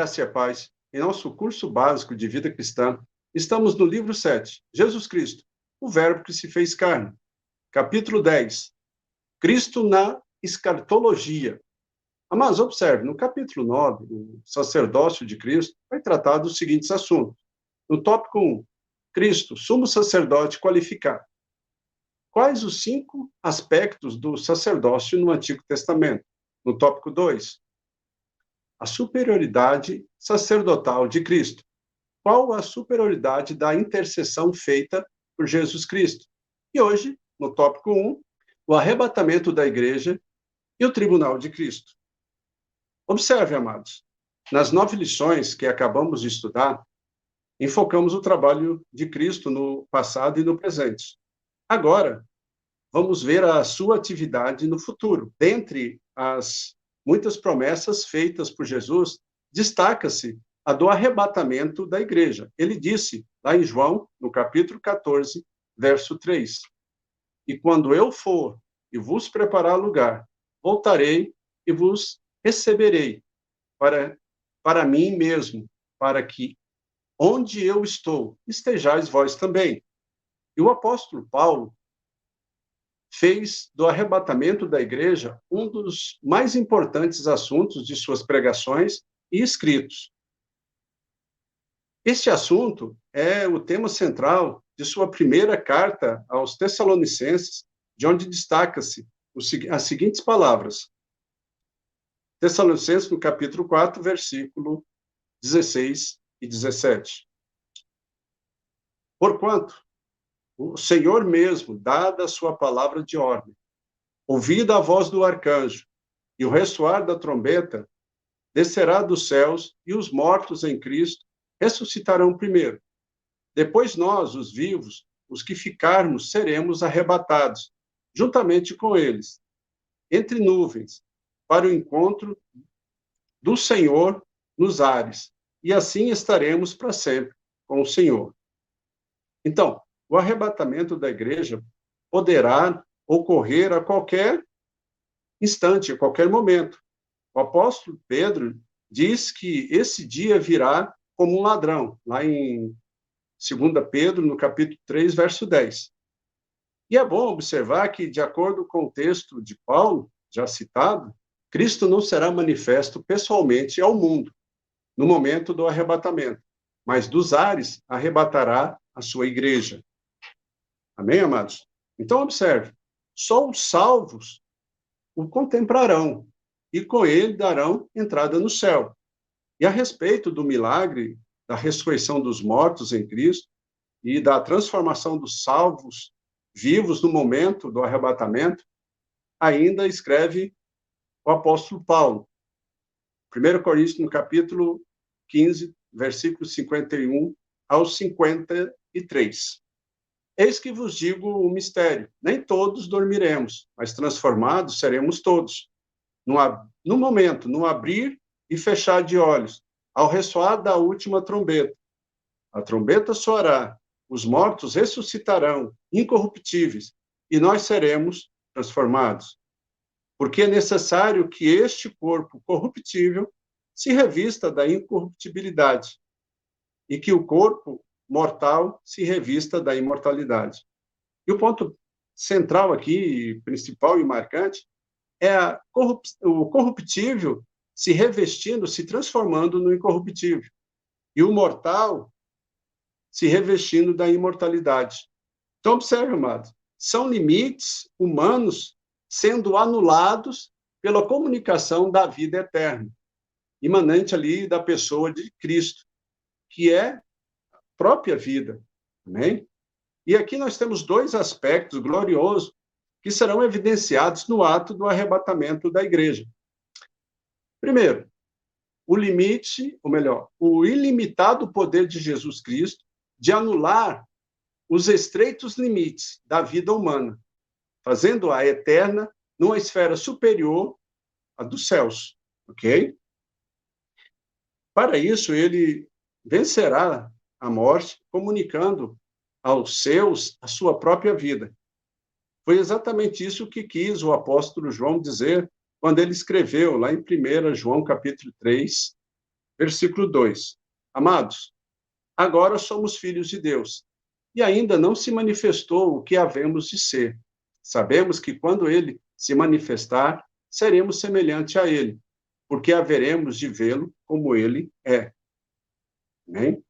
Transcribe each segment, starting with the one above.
graça e a paz. Em nosso curso básico de vida cristã, estamos no livro 7, Jesus Cristo, o Verbo que se fez carne. Capítulo 10, Cristo na escatologia. Mas observe, no capítulo 9, o sacerdócio de Cristo vai tratar dos seguintes assuntos. No tópico 1, Cristo, sumo sacerdote qualificado. Quais os 5 aspectos do sacerdócio no Antigo Testamento? No tópico 2, a superioridade sacerdotal de Cristo. Qual a superioridade da intercessão feita por Jesus Cristo? E hoje, no tópico 1, o arrebatamento da igreja e o tribunal de Cristo. Observe, amados, nas 9 lições que acabamos de estudar, enfocamos o trabalho de Cristo no passado e no presente. Agora, vamos ver a sua atividade no futuro. Dentre as muitas promessas feitas por Jesus, destaca-se a do arrebatamento da igreja. Ele disse, lá em João, no capítulo 14, verso 3, e quando eu for e vos preparar lugar, voltarei e vos receberei para mim mesmo, para que onde eu estou, estejais vós também. E o apóstolo Paulo fez do arrebatamento da igreja um dos mais importantes assuntos de suas pregações e escritos. Este assunto é o tema central de sua primeira carta aos Tessalonicenses, de onde destaca-se as seguintes palavras. Tessalonicenses, no capítulo 4, versículo 16 e 17. Porquanto, o Senhor mesmo, dada a sua palavra de ordem, ouvida a voz do arcanjo e o ressoar da trombeta, descerá dos céus e os mortos em Cristo ressuscitarão primeiro. Depois nós, os vivos, os que ficarmos, seremos arrebatados, juntamente com eles, entre nuvens, para o encontro do Senhor nos ares, e assim estaremos para sempre com o Senhor. Então, o arrebatamento da igreja poderá ocorrer a qualquer instante, a qualquer momento. O apóstolo Pedro diz que esse dia virá como um ladrão, lá em 2 Pedro, no capítulo 3, verso 10. E é bom observar que, de acordo com o texto de Paulo, já citado, Cristo não será manifesto pessoalmente ao mundo no momento do arrebatamento, mas dos ares arrebatará a sua igreja. Amém, amados? Então, observe, só os salvos o contemplarão, e com ele darão entrada no céu. E a respeito do milagre da ressurreição dos mortos em Cristo e da transformação dos salvos vivos no momento do arrebatamento, ainda escreve o apóstolo Paulo. 1 Coríntios, no capítulo 15, versículos 51 ao 53. Eis que vos digo o mistério, nem todos dormiremos, mas transformados seremos todos. No momento, no abrir e fechar de olhos, ao ressoar da última trombeta. A trombeta soará, os mortos ressuscitarão, incorruptíveis, e nós seremos transformados. Porque é necessário que este corpo corruptível se revista da incorruptibilidade, e que o corpo mortal se revista da imortalidade. E o ponto central aqui, principal e marcante, é o corruptível se revestindo, se transformando no incorruptível, e o mortal se revestindo da imortalidade. Então, observe, amado, são limites humanos sendo anulados pela comunicação da vida eterna, imanente ali da pessoa de Cristo, que é a própria vida. Amém? E aqui nós temos 2 aspectos gloriosos que serão evidenciados no ato do arrebatamento da igreja. Primeiro, o limite, ou melhor, o ilimitado poder de Jesus Cristo de anular os estreitos limites da vida humana, fazendo-a eterna numa esfera superior à dos céus, ok? Para isso, ele vencerá a morte, comunicando aos seus a sua própria vida. Foi exatamente isso que quis o apóstolo João dizer quando ele escreveu lá em 1 João capítulo 3, versículo 2. Amados, agora somos filhos de Deus, e ainda não se manifestou o que havemos de ser. Sabemos que quando ele se manifestar, seremos semelhante a ele, porque haveremos de vê-lo como ele é. Amém?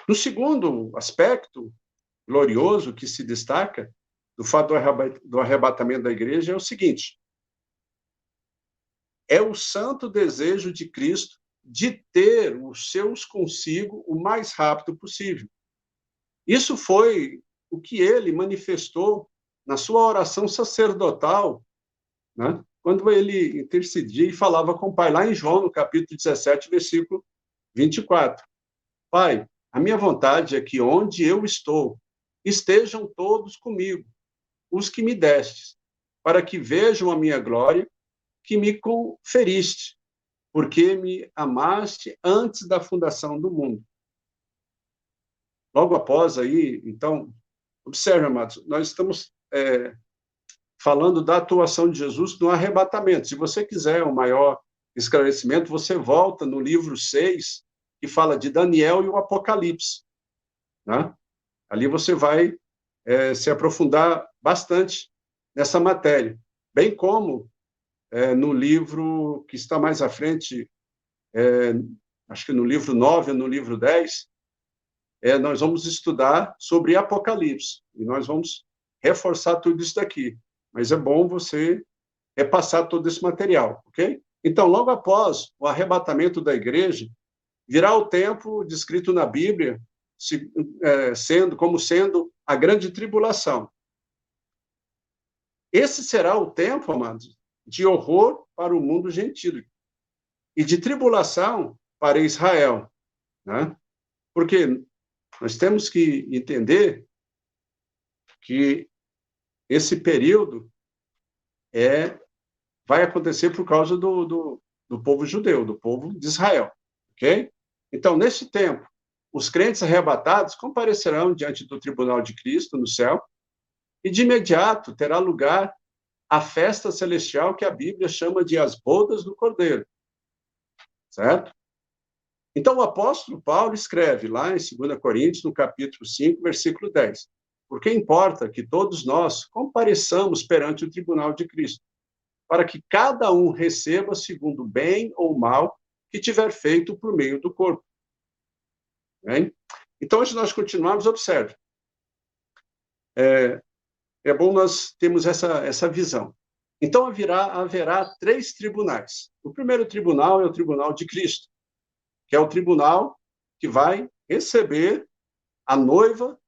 No segundo aspecto glorioso que se destaca do fato do arrebatamento da igreja é o seguinte: é o santo desejo de Cristo de ter os seus consigo o mais rápido possível. Isso foi o que ele manifestou na sua oração sacerdotal, né? Quando ele intercedia e falava com o Pai, lá em João, no capítulo 17, versículo 24. Pai, a minha vontade é que onde eu estou, estejam todos comigo, os que me destes, para que vejam a minha glória, que me conferiste, porque me amaste antes da fundação do mundo. Logo após aí, então, observe, amados, nós estamos falando da atuação de Jesus no arrebatamento. Se você quiser um maior esclarecimento, você volta no livro 6, que fala de Daniel e o Apocalipse. Né? Ali você vai se aprofundar bastante nessa matéria. Bem como no livro que está mais à frente, acho que no livro 9 ou no livro 10, nós vamos estudar sobre Apocalipse. E nós vamos reforçar tudo isso daqui. Mas é bom você repassar todo esse material, ok? Então, logo após o arrebatamento da igreja, virá o tempo descrito na Bíblia sendo a grande tribulação. Esse será o tempo, amados, de horror para o mundo gentil e de tribulação para Israel, né? Porque nós temos que entender que esse período vai acontecer por causa do povo judeu, do povo de Israel, ok? Então, nesse tempo, os crentes arrebatados comparecerão diante do tribunal de Cristo no céu e, de imediato, terá lugar a festa celestial que a Bíblia chama de as bodas do Cordeiro, certo? Então, o apóstolo Paulo escreve lá em 2 Coríntios, no capítulo 5, versículo 10, porque importa que todos nós compareçamos perante o tribunal de Cristo, para que cada um receba segundo o bem ou mal que tiver feito por meio do corpo. Bem? Então, antes de nós continuarmos, observe. É bom nós termos essa visão. Então, haverá 3 tribunais. O primeiro tribunal é o tribunal de Cristo, que é o tribunal que vai receber a noiva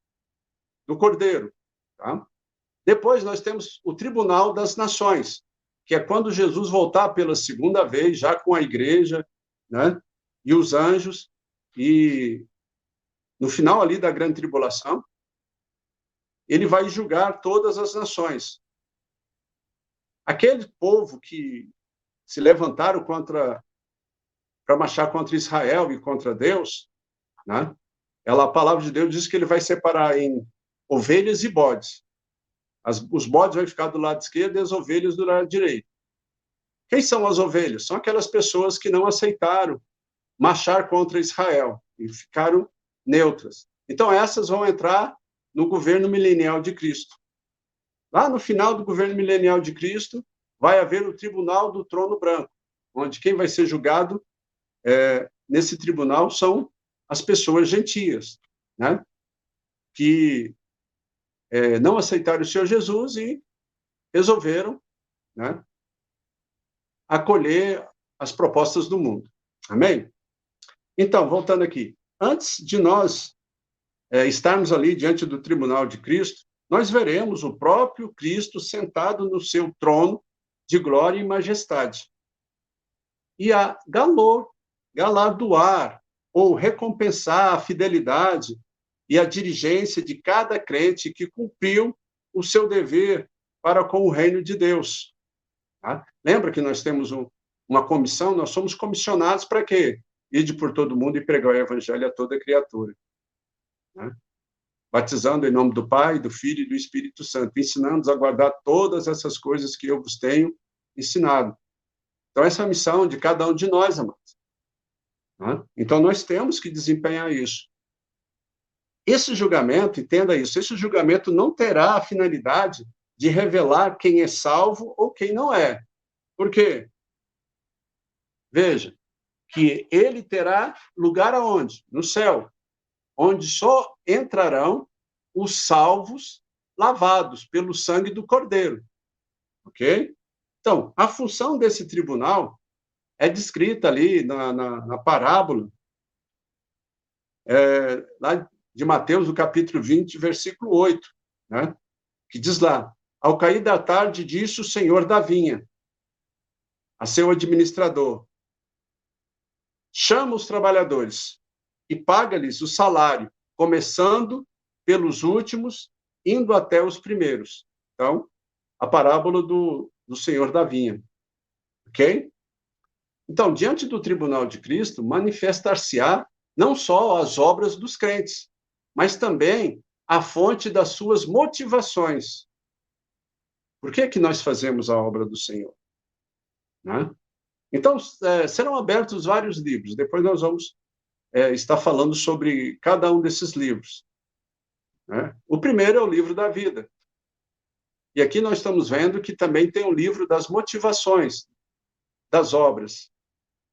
do Cordeiro. Tá? Depois, nós temos o tribunal das nações, que é quando Jesus voltar pela segunda vez, já com a igreja, né, e os anjos, e no final ali da grande tribulação, ele vai julgar todas as nações. Aquele povo que se levantaram para marchar contra Israel e contra Deus, né, a palavra de Deus diz que ele vai separar em ovelhas e bodes. Os bodes vão ficar do lado esquerdo e as ovelhas do lado direito. Quem são as ovelhas? São aquelas pessoas que não aceitaram marchar contra Israel e ficaram neutras. Então, essas vão entrar no governo milenial de Cristo. Lá no final do governo milenial de Cristo, vai haver o tribunal do trono branco, onde quem vai ser julgado nesse tribunal são as pessoas gentias, né? Que não aceitaram o Senhor Jesus e resolveram, né, acolher as propostas do mundo. Amém? Então, voltando aqui. Antes de nós estarmos ali diante do tribunal de Cristo, nós veremos o próprio Cristo sentado no seu trono de glória e majestade. E a galardoar ou recompensar a fidelidade e a diligência de cada crente que cumpriu o seu dever para com o reino de Deus. Tá? Lembra que nós temos uma comissão, nós somos comissionados para quê? Ide por todo mundo e pregar o evangelho a toda criatura. Né? Batizando em nome do Pai, do Filho e do Espírito Santo, ensinando-os a guardar todas essas coisas que eu vos tenho ensinado. Então, essa é a missão de cada um de nós, amados. Né? Então, nós temos que desempenhar isso. Esse julgamento, entenda isso, esse julgamento não terá a finalidade de revelar quem é salvo ou quem não é. Por quê? Veja, que ele terá lugar aonde? No céu, onde só entrarão os salvos lavados pelo sangue do Cordeiro. Ok? Então, a função desse tribunal é descrita ali na parábola, lá de Mateus, no capítulo 20, versículo 8, né? Que diz lá: ao cair da tarde, disse o senhor da vinha a seu administrador: chama os trabalhadores e paga-lhes o salário, começando pelos últimos, indo até os primeiros. Então, a parábola do senhor da vinha. Ok? Então, diante do tribunal de Cristo, manifestar-se-á não só as obras dos crentes, mas também a fonte das suas motivações. Por que que nós fazemos a obra do Senhor? Né? Então, serão abertos vários livros. Depois nós vamos estar falando sobre cada um desses livros. Né? O primeiro é o livro da vida. E aqui nós estamos vendo que também tem o livro das motivações das obras.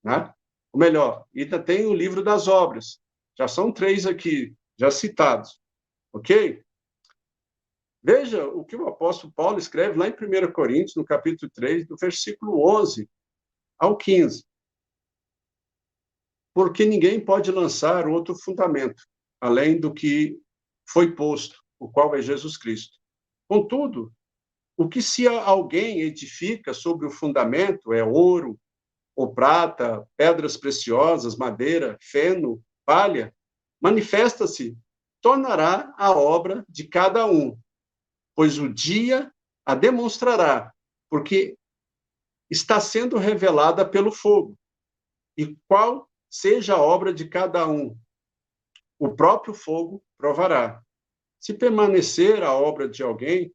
Né? Ou melhor, ainda tem o livro das obras. Já são 3 aqui, já citados. Ok? Veja o que o apóstolo Paulo escreve lá em 1 Coríntios, no capítulo 3, do versículo 11 ao 15. Porque ninguém pode lançar outro fundamento, além do que foi posto, o qual é Jesus Cristo. Contudo, o que se alguém edifica sobre o fundamento é ouro, ou prata, pedras preciosas, madeira, feno, palha, manifesta-se, tornará a obra de cada um, pois o dia a demonstrará, porque está sendo revelada pelo fogo. E qual seja a obra de cada um, o próprio fogo provará. Se permanecer a obra de alguém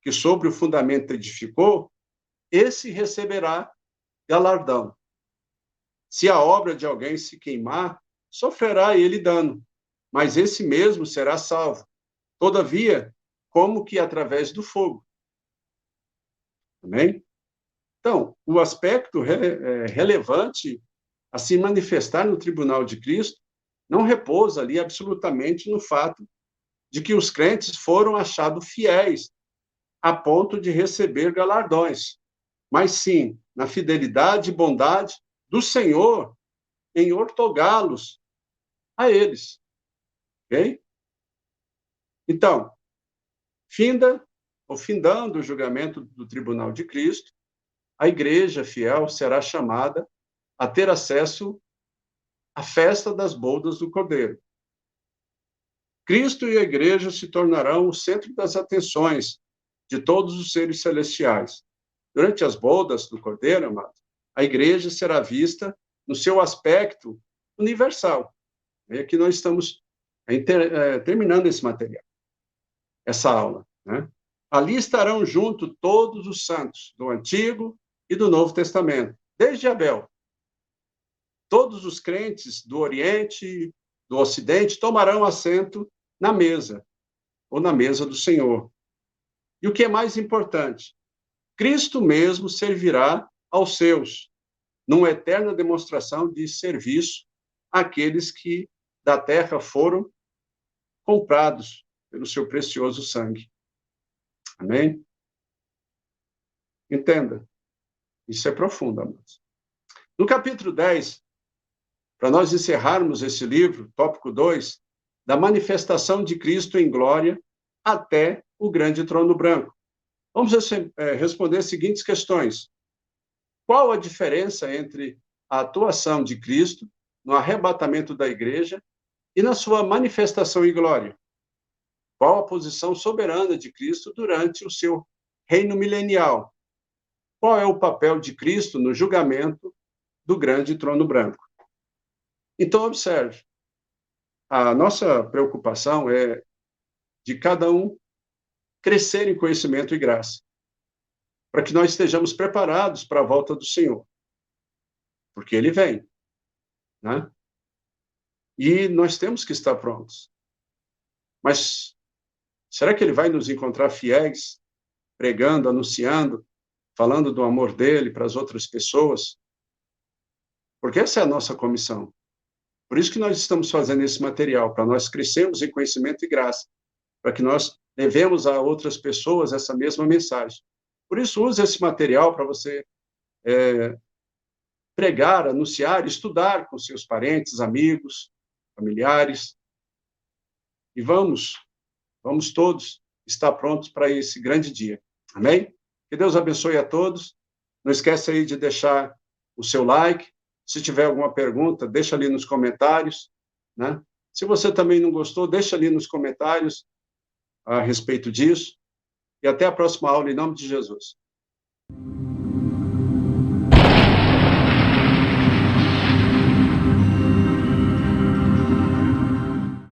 que sobre o fundamento edificou, esse receberá galardão. Se a obra de alguém se queimar, sofrerá ele dano, mas esse mesmo será salvo. Todavia, como que através do fogo. Amém? Então, o aspecto relevante a se manifestar no tribunal de Cristo não repousa ali absolutamente no fato de que os crentes foram achados fiéis a ponto de receber galardões, mas sim na fidelidade e bondade do Senhor em ortogá-los a eles. Ok? Então, findando o julgamento do tribunal de Cristo, a igreja fiel será chamada a ter acesso à festa das bodas do Cordeiro. Cristo e a igreja se tornarão o centro das atenções de todos os seres celestiais. Durante as bodas do Cordeiro, amado, a igreja será vista no seu aspecto universal. E aqui nós estamos terminando esse material, essa aula. Né? Ali estarão junto todos os santos do Antigo e do Novo Testamento, desde Abel. Todos os crentes do Oriente, do Ocidente, tomarão assento na mesa, ou na mesa do Senhor. E o que é mais importante, Cristo mesmo servirá aos seus, numa eterna demonstração de serviço àqueles que da terra foram comprados pelo seu precioso sangue. Amém? Entenda, isso é profundo, amados. No capítulo 10, para nós encerrarmos esse livro, tópico 2, da manifestação de Cristo em glória até o grande trono branco. Vamos responder as seguintes questões. Qual a diferença entre a atuação de Cristo no arrebatamento da igreja e na sua manifestação em glória? Qual a posição soberana de Cristo durante o seu reino milenial? Qual é o papel de Cristo no julgamento do grande trono branco? Então, observe, a nossa preocupação é de cada um crescer em conhecimento e graça, para que nós estejamos preparados para a volta do Senhor, porque Ele vem, né? E nós temos que estar prontos. Mas será que ele vai nos encontrar fiéis, pregando, anunciando, falando do amor dele para as outras pessoas? Porque essa é a nossa comissão. Por isso que nós estamos fazendo esse material, para nós crescermos em conhecimento e graça, para que nós levemos a outras pessoas essa mesma mensagem. Por isso, use esse material para você pregar, anunciar, estudar com seus parentes, amigos, familiares. E vamos todos estar prontos para esse grande dia. Amém? Que Deus abençoe a todos. Não esquece aí de deixar o seu like. Se tiver alguma pergunta, deixa ali nos comentários, né? Se você também não gostou, deixa ali nos comentários a respeito disso. E até a próxima aula, em nome de Jesus.